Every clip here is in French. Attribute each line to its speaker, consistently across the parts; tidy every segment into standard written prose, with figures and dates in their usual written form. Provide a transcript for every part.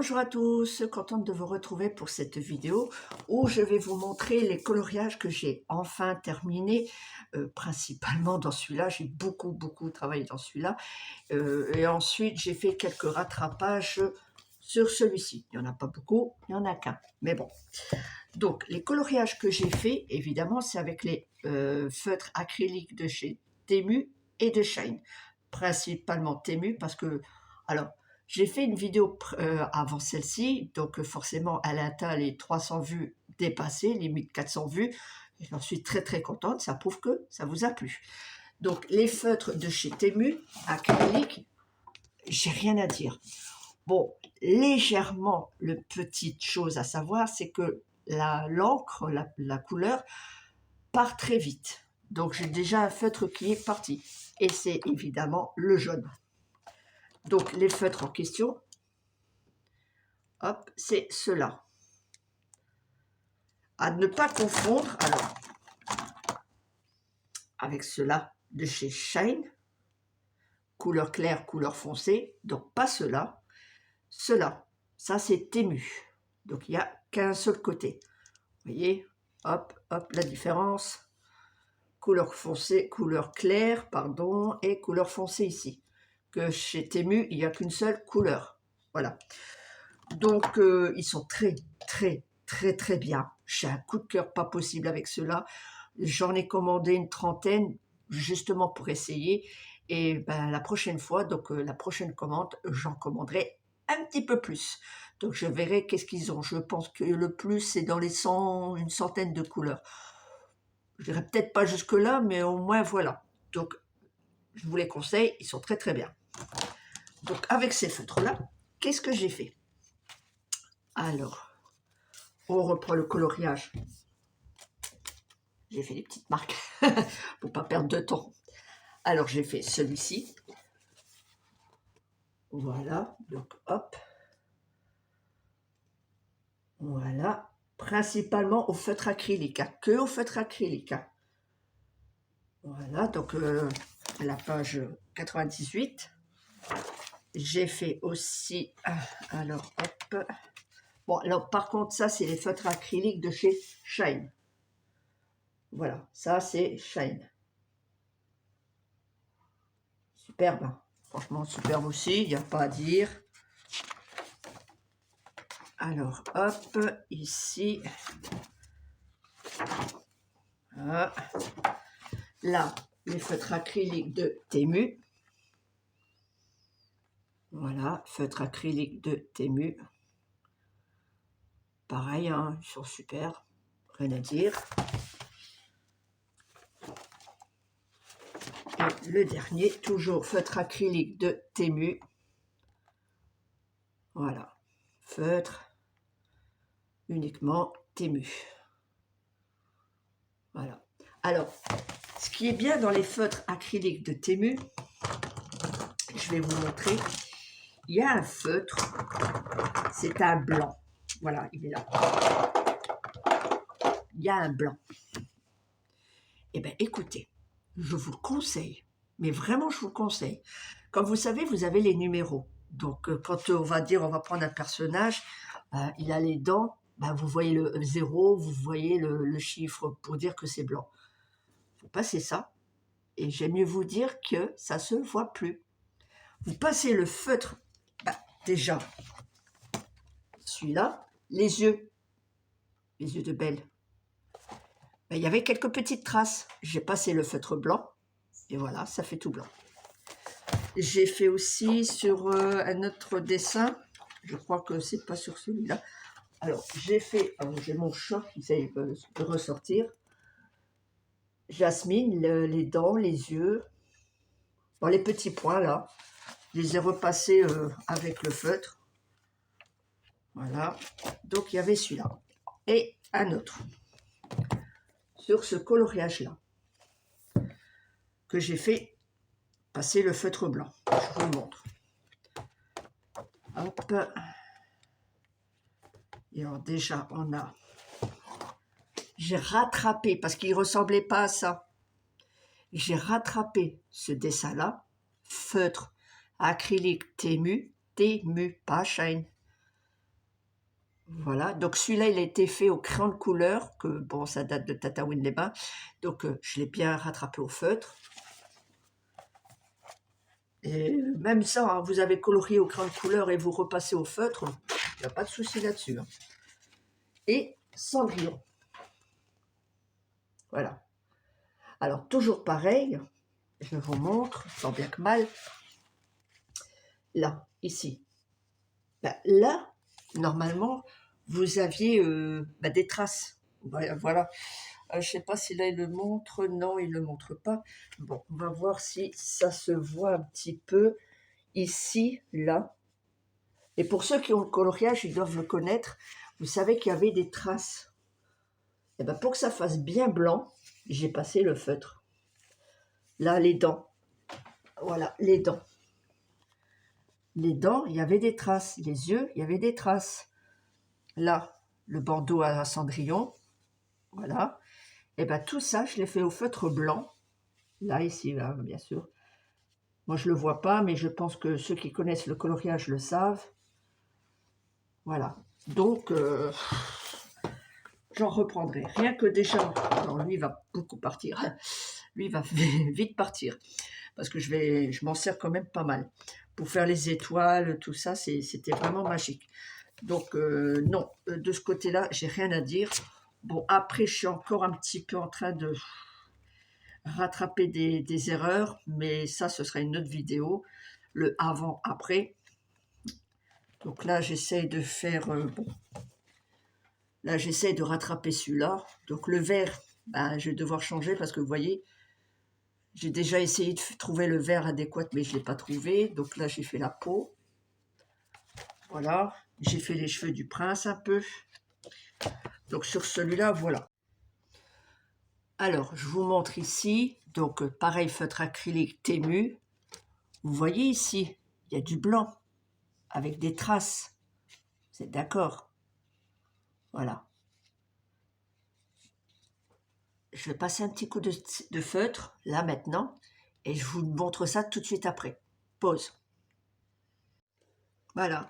Speaker 1: Bonjour à tous, contente de vous retrouver pour cette vidéo où je vais vous montrer les coloriages que j'ai enfin terminés, principalement dans celui-là. J'ai beaucoup travaillé dans celui-là, et ensuite j'ai fait quelques rattrapages sur celui-ci. Il n'y en a pas beaucoup, il n'y en a qu'un, mais bon. Donc les coloriages que j'ai fait, évidemment, c'est avec les feutres acryliques de chez Temu et de Shine. Principalement Temu parce que, alors, j'ai fait une vidéo avant celle-ci, donc forcément elle a atteint les 300 vues dépassées, limite 400 vues, et j'en suis très contente, ça prouve que ça vous a plu. Donc les feutres de chez Temu, acryliques, j'ai rien à dire. Bon, légèrement, le petite chose à savoir, c'est que l'encre, la couleur, part très vite. Donc j'ai déjà un feutre qui est parti, et c'est évidemment le jaune. Donc les feutres en question, hop, c'est ceux-là. À ne pas confondre, alors, avec ceux-là de chez Shine, couleur claire, couleur foncée, donc pas ceux-là. Ceux-là, ça c'est Temu. Donc il n'y a qu'un seul côté. Vous voyez, hop, la différence. Couleur foncée, couleur claire, pardon, et couleur foncée ici. Que chez Temu, il n'y a qu'une seule couleur. Voilà. Donc, ils sont très bien. J'ai un coup de cœur pas possible avec ceux-là. J'en ai commandé une trentaine, justement pour essayer. Et ben, la prochaine fois, donc la prochaine commande, j'en commanderai un petit peu plus. Donc, je verrai qu'est-ce qu'ils ont. Je pense que le plus, c'est dans les 100, une centaine de couleurs. Je dirais peut-être pas jusque-là, mais au moins, voilà. Donc, je vous les conseille, ils sont très bien. Donc, avec ces feutres-là, qu'est-ce que j'ai fait? Alors, on reprend le coloriage. J'ai fait des petites marques pour pas perdre de temps. Alors, j'ai fait celui-ci. Voilà, donc hop. Voilà, principalement au feutre acrylique, hein, que au feutre acrylique. Hein. Voilà, donc à la page 98. J'ai fait aussi, alors hop. Bon, alors par contre, ça, c'est les feutres acryliques de chez Shine. Voilà, ça, c'est Shine. Superbe, hein. Franchement, superbe aussi, il n'y a pas à dire. Alors, hop, ici. Voilà. Là, les feutres acryliques de Temu. Voilà, feutre acrylique de Temu. Pareil, hein, ils sont super, rien à dire. Et le dernier, toujours feutre acrylique de Temu. Voilà, feutre uniquement Temu. Voilà. Alors, ce qui est bien dans les feutres acryliques de Temu, je vais vous montrer, il y a un feutre, c'est un blanc. Voilà, il est là. Il y a un blanc. Eh bien, écoutez, je vous le conseille, mais vraiment, je vous le conseille. Comme vous savez, vous avez les numéros. Donc, quand on va dire, on va prendre un personnage, il a les dents, ben, vous voyez le 0, vous voyez le chiffre pour dire que c'est blanc. Vous passez ça, et j'aime mieux vous dire que ça ne se voit plus. Vous passez le feutre, ben, déjà, celui-là, les yeux de Belle. Ben, il y avait quelques petites traces. J'ai passé le feutre blanc, et voilà, ça fait tout blanc. J'ai fait aussi sur un autre dessin, je crois que c'est pas sur celui-là. Alors, j'ai fait, j'ai mon chat qui essaye de ressortir. Jasmine, les dents, les yeux, bon, les petits points là, je les ai repassés avec le feutre. Voilà, donc il y avait celui-là. Et un autre, sur ce coloriage-là, que j'ai fait passer le feutre blanc. Je vous le montre. Hop. Et alors déjà, on a... J'ai rattrapé, parce qu'il ne ressemblait pas à ça. J'ai rattrapé ce dessin-là, feutre acrylique Temu, pas Shine. Voilà, donc celui-là, il a été fait au crayon de couleur, que bon, ça date de Tataouine-les-Bains, donc je l'ai bien rattrapé au feutre. Et même ça, hein, vous avez colorié au crayon de couleur et vous repassez au feutre, il n'y a pas de souci là-dessus. Hein. Et Cendrillon, voilà. Alors, toujours pareil, je vous montre, tant bien que mal, là, ici. Ben, là, normalement, vous aviez des traces. Voilà. Je ne sais pas si là, il le montre. Non, il ne le montre pas. Bon, on va voir si ça se voit un petit peu. Ici, là. Et pour ceux qui ont le coloriage, ils doivent le connaître. Vous savez qu'il y avait des traces. Et ben, pour que ça fasse bien blanc, j'ai passé le feutre. Là, les dents. Voilà, les dents. Les dents, il y avait des traces. Les yeux, il y avait des traces. Là, le bandeau à Cendrillon. Voilà. Et bien, tout ça, je l'ai fait au feutre blanc. Là, ici, là, bien sûr. Moi, je ne le vois pas, mais je pense que ceux qui connaissent le coloriage le savent. Voilà. Donc, j'en reprendrai. Rien que déjà, alors lui, il va beaucoup partir. Lui, il va vite partir. Parce que je m'en sers quand même pas mal. Pour faire les étoiles, tout ça, c'était vraiment magique. Donc, non, de ce côté-là, j'ai rien à dire. Bon, après, je suis encore un petit peu en train de rattraper des erreurs, mais ça, ce sera une autre vidéo. Le avant-après. Donc là, j'essaye de faire... bon, là, j'essaye de rattraper celui-là. Donc le vert, ben, je vais devoir changer parce que vous voyez, j'ai déjà essayé de trouver le vert adéquat, mais je ne l'ai pas trouvé. Donc là, j'ai fait la peau. Voilà. J'ai fait les cheveux du prince un peu. Donc sur celui-là, voilà. Alors, je vous montre ici. Donc, pareil, feutre acrylique Temu. Vous voyez ici, il y a du blanc avec des traces. Vous êtes d'accord? Voilà. Je vais passer un petit coup de feutre, là, maintenant. Et je vous montre ça tout de suite après. Pause. Voilà.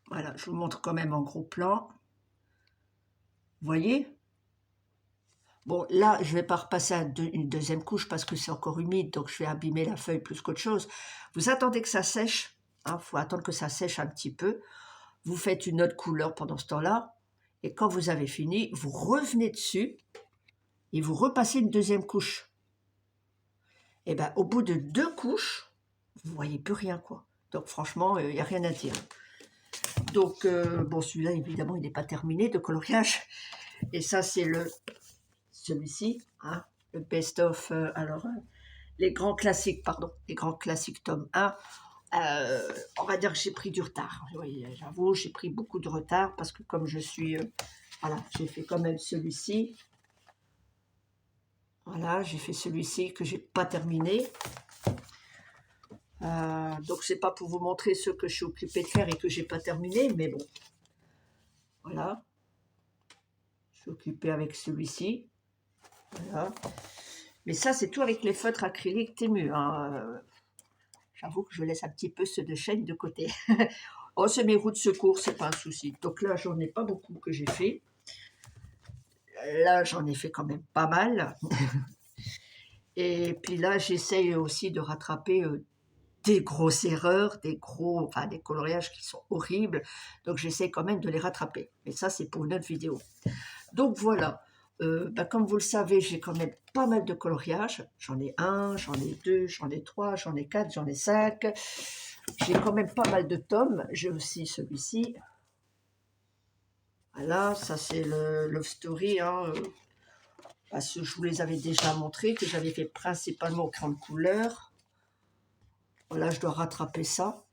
Speaker 1: Voilà, je vous montre quand même en gros plan. Vous voyez? Bon, là, je ne vais pas repasser une deuxième couche parce que c'est encore humide, donc je vais abîmer la feuille plus qu'autre chose. Vous attendez que ça sèche. Il faut attendre que ça sèche un petit peu. Vous faites une autre couleur pendant ce temps-là. Et quand vous avez fini, vous revenez dessus et vous repassez une deuxième couche. Et bien, au bout de 2 couches, vous ne voyez plus rien, quoi. Donc, franchement, il n'y a rien à dire. Donc, bon, celui-là, évidemment, il n'est pas terminé de coloriage. Et ça, c'est celui-ci, hein, le best-of, les grands classiques, pardon, les grands classiques tome 1. On va dire que j'ai pris du retard. Oui, j'avoue, j'ai pris beaucoup de retard parce que comme je suis... voilà, j'ai fait quand même celui-ci. Voilà, j'ai fait celui-ci que j'ai pas terminé. Donc, c'est pas pour vous montrer ce que je suis occupée de faire et que j'ai pas terminé, mais bon. Voilà. Je suis occupée avec celui-ci. Voilà. Mais ça, c'est tout avec les feutres acryliques Temu. Hein. J'avoue que je laisse un petit peu ceux de chêne de côté. Oh, c'est mes roues de secours, c'est pas un souci. Donc là, j'en ai pas beaucoup que j'ai fait. Là, j'en ai fait quand même pas mal. Et puis là, j'essaye aussi de rattraper des grosses erreurs, des coloriages qui sont horribles. Donc, j'essaie quand même de les rattraper. Mais ça, c'est pour une autre vidéo. Donc, voilà. Comme vous le savez, j'ai quand même pas mal de coloriages. J'en ai 1, j'en ai 2, j'en ai 3, j'en ai 4, j'en ai 5. J'ai quand même pas mal de tomes. J'ai aussi celui-ci. Voilà, ça c'est le Love Story. Hein, parce que je vous les avais déjà montrés, que j'avais fait principalement au crayon de couleur. Voilà, je dois rattraper ça.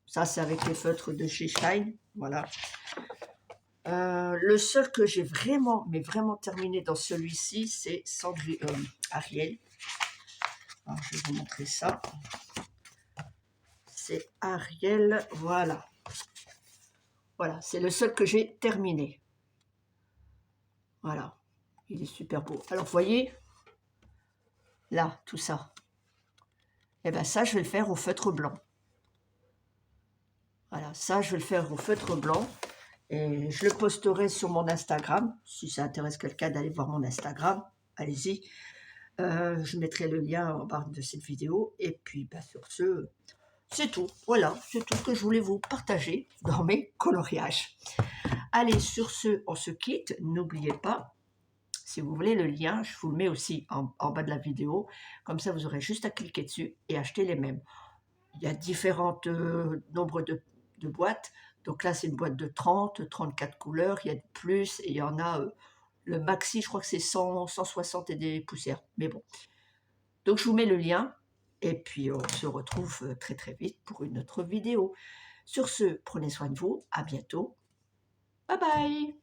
Speaker 1: Ça, c'est avec les feutres de chez Shine. Voilà. Le seul que j'ai vraiment, mais vraiment terminé dans celui-ci, c'est Ariel. Alors, je vais vous montrer ça. C'est Ariel, voilà. Voilà, c'est le seul que j'ai terminé. Voilà, il est super beau. Alors, vous voyez, là, tout ça. Et bien ça, je vais le faire au feutre blanc. Voilà, ça, je vais le faire au feutre blanc et je le posterai sur mon Instagram. Si ça intéresse quelqu'un d'aller voir mon Instagram, allez-y. Je mettrai le lien en bas de cette vidéo. Et puis, bah, sur ce, c'est tout. Voilà, c'est tout ce que je voulais vous partager dans mes coloriages. Allez, sur ce, on se quitte. N'oubliez pas, si vous voulez le lien, je vous le mets aussi en bas de la vidéo. Comme ça, vous aurez juste à cliquer dessus et acheter les mêmes. Il y a différents nombres de boîtes. Donc là, c'est une boîte de 30, 34 couleurs. Il y a de plus et il y en a, le maxi, je crois que c'est 100, 160 et des poussières. Mais bon. Donc, je vous mets le lien. Et puis, on se retrouve très très vite pour une autre vidéo. Sur ce, prenez soin de vous. À bientôt. Bye bye.